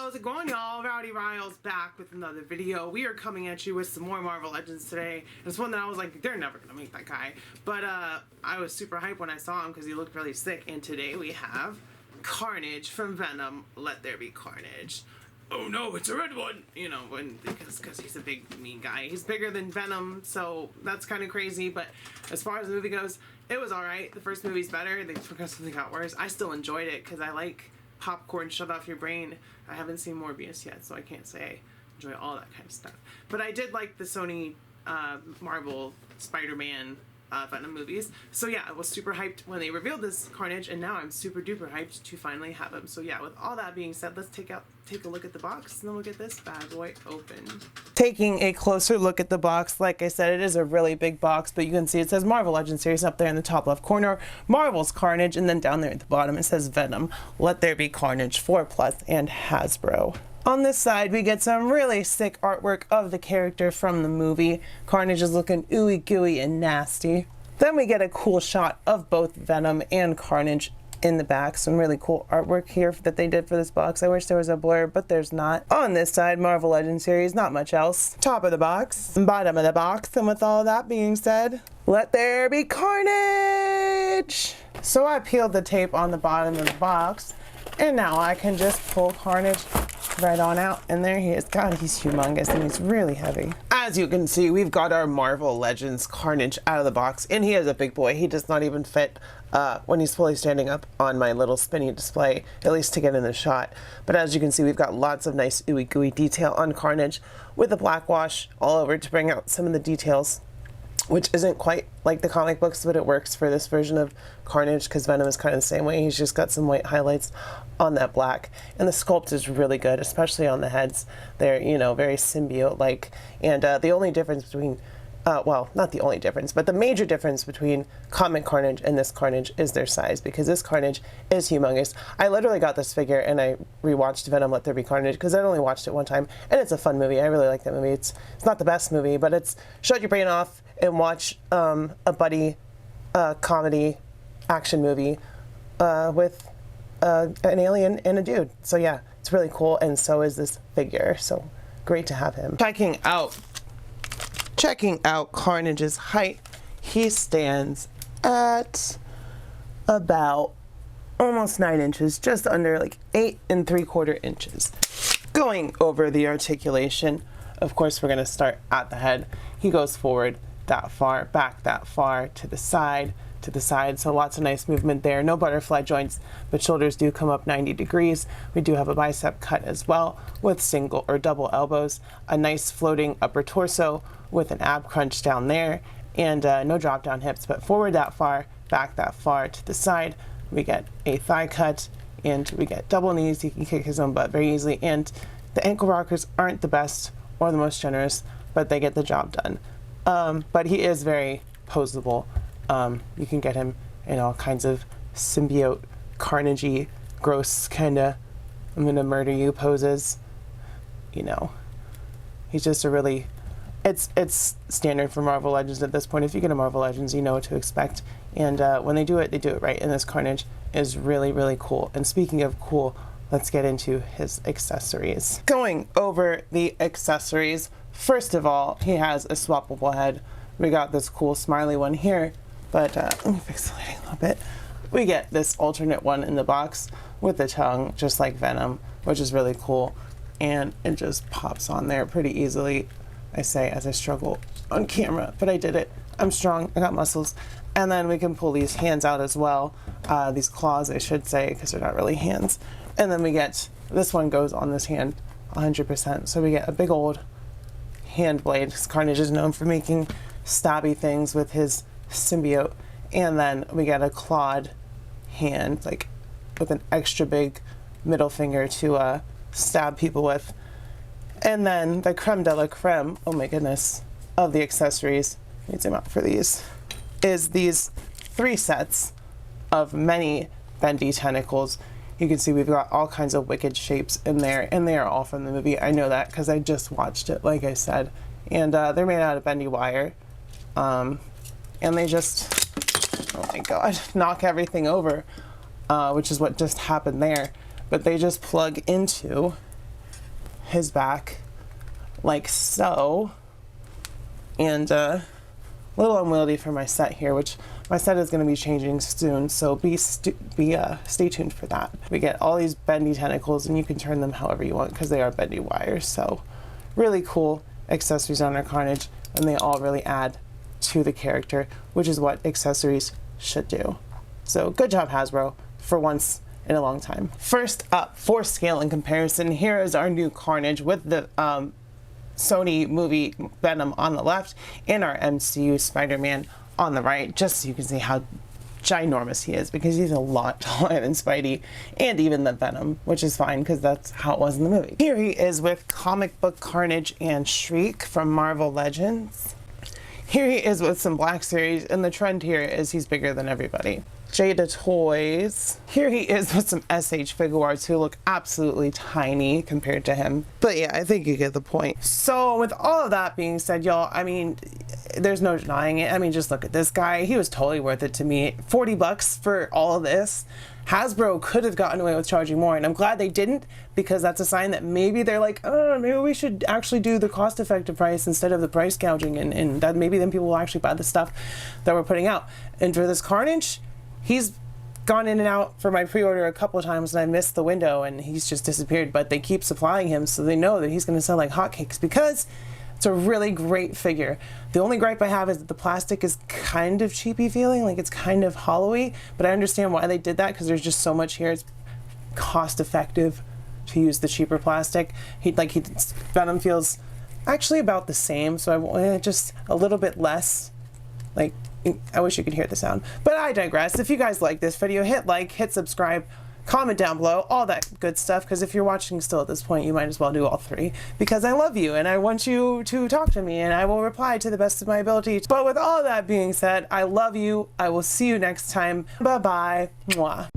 How's it going, y'all? Rowdy Riles back with another video. We are coming at you with some more Marvel Legends today. It's one that I was like, they're never gonna make that guy. But I was super hyped when I saw him because he looked really sick. And today we have Carnage from Venom. Let there be carnage. Oh no, it's a red one! You know, because he's a big mean guy. He's bigger than Venom, so that's kind of crazy. But as far as the movie goes, it was alright. The first movie's better. They progressively got worse. I still enjoyed it because I like popcorn shut off your brain. I haven't seen Morbius yet, so I can't say I enjoy all that kind of stuff. But I did like the Sony Marvel Spider-Man Venom movies. So yeah, I was super hyped when they revealed this Carnage, and now I'm super duper hyped to finally have him. So yeah, with all that being said, let's take a look at the box, and then we'll get this bad boy open. Taking a closer look at the box, like I said, it is a really big box, but you can see it says Marvel Legends Series up there in the top left corner, Marvel's Carnage, and then down there at the bottom it says Venom, Let There Be Carnage, 4+, and Hasbro. On this side, we get some really sick artwork of the character from the movie. Carnage is looking ooey gooey and nasty. Then we get a cool shot of both Venom and Carnage in the back. Some really cool artwork here that they did for this box. I wish there was a blur, but there's not. On this side, Marvel Legends Series, not much else. Top of the box, bottom of the box, and with all that being said, let there be carnage! So I peeled the tape on the bottom of the box, and now I can just pull Carnage right on out, and there he is. God, he's humongous, and he's really heavy. As you can see, we've got our Marvel Legends Carnage out of the box, and he is a big boy. He does not even fit when he's fully standing up on my little spinny display, at least to get in the shot. But as you can see, we've got lots of nice ooey gooey detail on Carnage with the black wash all over to bring out some of the details, which isn't quite like the comic books, but it works for this version of Carnage because Venom is kind of the same way. He's just got some white highlights on that black. And the sculpt is really good, especially on the heads. They're, you know, very symbiote-like. And the only difference between, well, not the only difference, but the major difference between comic Carnage and this Carnage is their size, because this Carnage is humongous. I literally got this figure and I rewatched Venom Let There Be Carnage because I'd only watched it one time, and it's a fun movie. I really like that movie. It's not the best movie, but it's shut your brain off and watch a buddy comedy action movie with an alien and a dude. So yeah, it's really cool, and so is this figure. So great to have him. Checking out Carnage's height, he stands at about almost 9 inches, just under like 8 3/4 inches. Going over the articulation, of course, we're going to start at the head. He goes forward that far, back that far, to the side, so lots of nice movement there. No butterfly joints, but shoulders do come up 90 degrees. We do have a bicep cut as well with single or double elbows, a nice floating upper torso with an ab crunch down there, and no drop down hips, but forward that far, back that far, to the side. We get a thigh cut, and we get double knees. He can kick his own butt very easily, and the ankle rockers aren't the best or the most generous, but they get the job done. But he is very poseable. You can get him in all kinds of symbiote, carnagey, gross kinda I'm gonna murder you poses. You know, he's just a really, it's standard for Marvel Legends at this point. If you get a Marvel Legends, you know what to expect. And when they do it right. And this Carnage is really, really cool. And speaking of cool, let's get into his accessories. Going over the accessories, first of all, he has a swappable head. We got this cool smiley one here, but let me fix the lighting a little bit. We get this alternate one in the box with the tongue, just like Venom, which is really cool. And it just pops on there pretty easily, I say, as I struggle on camera, but I did it. I'm strong, I got muscles. And then we can pull these hands out as well, these claws, I should say, because they're not really hands. And then we get, this one goes on this hand 100%. So we get a big old hand blade. Carnage is known for making stabby things with his symbiote. And then we get a clawed hand, like with an extra big middle finger to stab people with. And then the creme de la creme, oh my goodness, of the accessories, let me zoom out for these, is these 3 sets of many bendy tentacles. You can see we've got all kinds of wicked shapes in there, and they are all from the movie. I know that because I just watched it, like I said. And they're made out of bendy wire. And they just, oh my god, knock everything over, which is what just happened there. But they just plug into his back like so. And a little unwieldy for my set here, which my set is going to be changing soon, so stay tuned for that. We get all these bendy tentacles, and you can turn them however you want because they are bendy wires. So really cool accessories on our Carnage, and they all really add to the character, which is what accessories should do. So good job, Hasbro, for once in a long time. First up, for scale and comparison, here is our new Carnage with the Sony movie Venom on the left and our MCU Spider-Man on the right, just so you can see how ginormous he is, because he's a lot taller than Spidey and even the Venom, which is fine because that's how it was in the movie. Here he is with comic book Carnage and Shriek from Marvel Legends. Here he is with some Black Series, and the trend here is he's bigger than everybody. Jada Toys. Here he is with some SH Figuarts who look absolutely tiny compared to him. But yeah, I think you get the point. So with all of that being said, y'all, I mean, there's no denying it. I mean, just look at this guy. He was totally worth it to me. 40 bucks for all of this. Hasbro could have gotten away with charging more, and I'm glad they didn't, because that's a sign that maybe they're like, oh, maybe we should actually do the cost-effective price instead of the price gouging, and that maybe then people will actually buy the stuff that we're putting out. And for this Carnage, he's gone in and out for my pre-order a couple of times, and I missed the window, and he's just disappeared. But they keep supplying him, so they know that he's going to sell like hotcakes, because it's a really great figure. The only gripe I have is that the plastic is kind of cheapy feeling, like it's kind of hollowy, but I understand why they did that, because there's just so much here. It's cost effective to use the cheaper plastic. Venom feels actually about the same, so I want just a little bit less. Like, I wish you could hear the sound, but I digress. If you guys like this video, hit like, hit subscribe, comment down below, all that good stuff, because if you're watching still at this point, you might as well do all three, because I love you and I want you to talk to me, and I will reply to the best of my ability. But with all that being said, I love you. I will see you next time. Bye bye. Mwah.